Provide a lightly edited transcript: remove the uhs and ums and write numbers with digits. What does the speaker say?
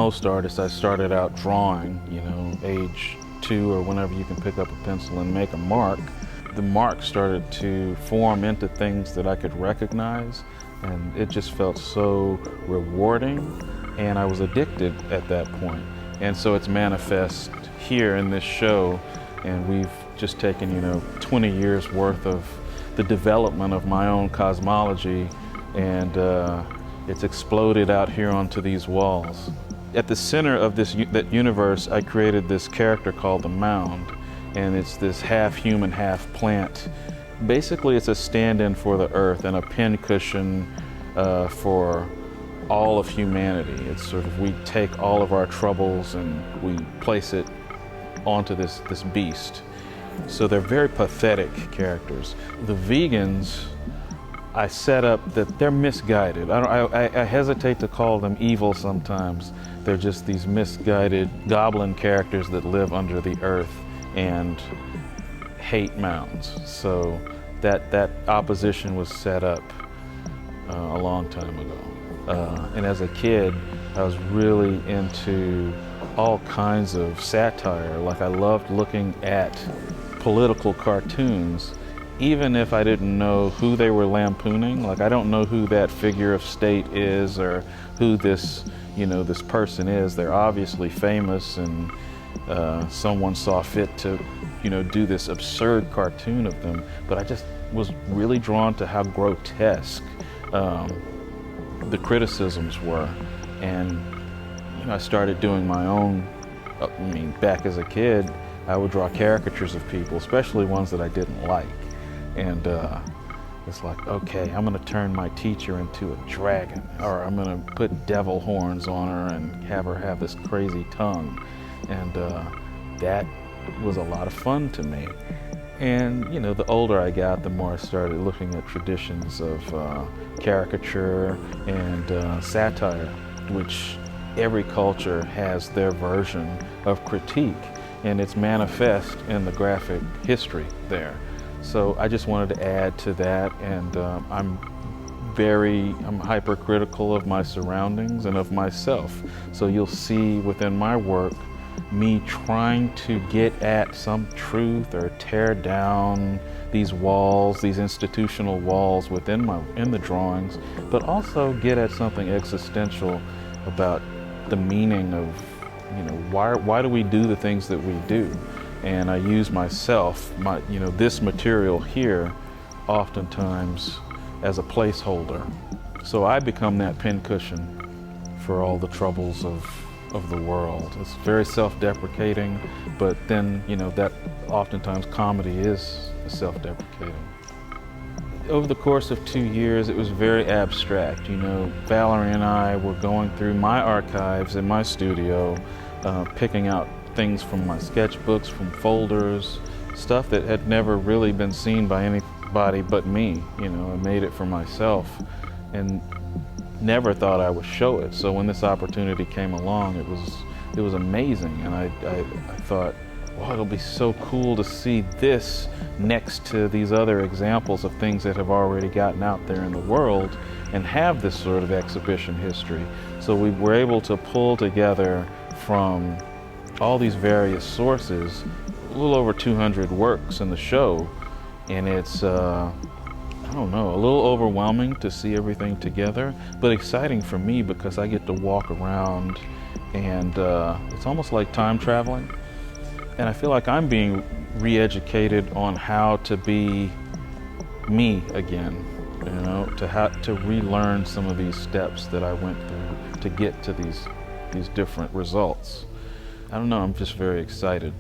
most artists, I started out drawing, age 2 or whenever you can pick up a pencil and make a mark. The mark started to form into things that I could recognize, and it just felt so rewarding, and I was addicted at that point. And so it's manifest here in this show, and we've just taken, 20 years worth of the development of my own cosmology, and it's exploded out here onto these walls. At the center of that universe, I created this character called the Mound, and it's this half human, half plant. Basically, it's a stand-in for the earth and a pincushion for all of humanity. It's sort of, we take all of our troubles and we place it onto this beast. So they're very pathetic characters. The vegans, I set up that they're misguided. I hesitate to call them evil sometimes. They're just these misguided goblin characters that live under the earth and hate mounds. So that opposition was set up a long time ago. And as a kid, I was really into all kinds of satire. Like, I loved looking at political cartoons, even if I didn't know who they were lampooning. Like, I don't know who that figure of state is or who this, this person is. They're obviously famous, and someone saw fit to, do this absurd cartoon of them. But I just was really drawn to how grotesque the criticisms were. And I started doing my own. Back as a kid, I would draw caricatures of people, especially ones that I didn't like. And it's like, okay, I'm gonna turn my teacher into a dragon, or I'm gonna put devil horns on her and have her have this crazy tongue. And that was a lot of fun to me. And the older I got, the more I started looking at traditions of caricature and satire, which every culture has their version of critique, and it's manifest in the graphic history there. So I just wanted to add to that, and I'm hypercritical of my surroundings and of myself. So you'll see within my work me trying to get at some truth or tear down these walls, these institutional walls within the drawings, but also get at something existential about the meaning of, why do we do the things that we do? And I use myself, this material here, oftentimes as a placeholder. So I become that pincushion for all the troubles of the world. It's very self-deprecating, but then, that oftentimes comedy is self-deprecating. Over the course of 2 years, it was very abstract. Valerie and I were going through my archives in my studio, picking out things from my sketchbooks, from folders, stuff that had never really been seen by anybody but me. I made it for myself and never thought I would show it. So when this opportunity came along, it was amazing, and I thought, wow, it'll be so cool to see this next to these other examples of things that have already gotten out there in the world and have this sort of exhibition history. So we were able to pull together from all these various sources a little over 200 works in the show, and it's a little overwhelming to see everything together, but exciting for me because I get to walk around, and it's almost like time traveling. And I feel like I'm being re-educated on how to be me again, to relearn some of these steps that I went through to get to these different results. I don't know, I'm just very excited.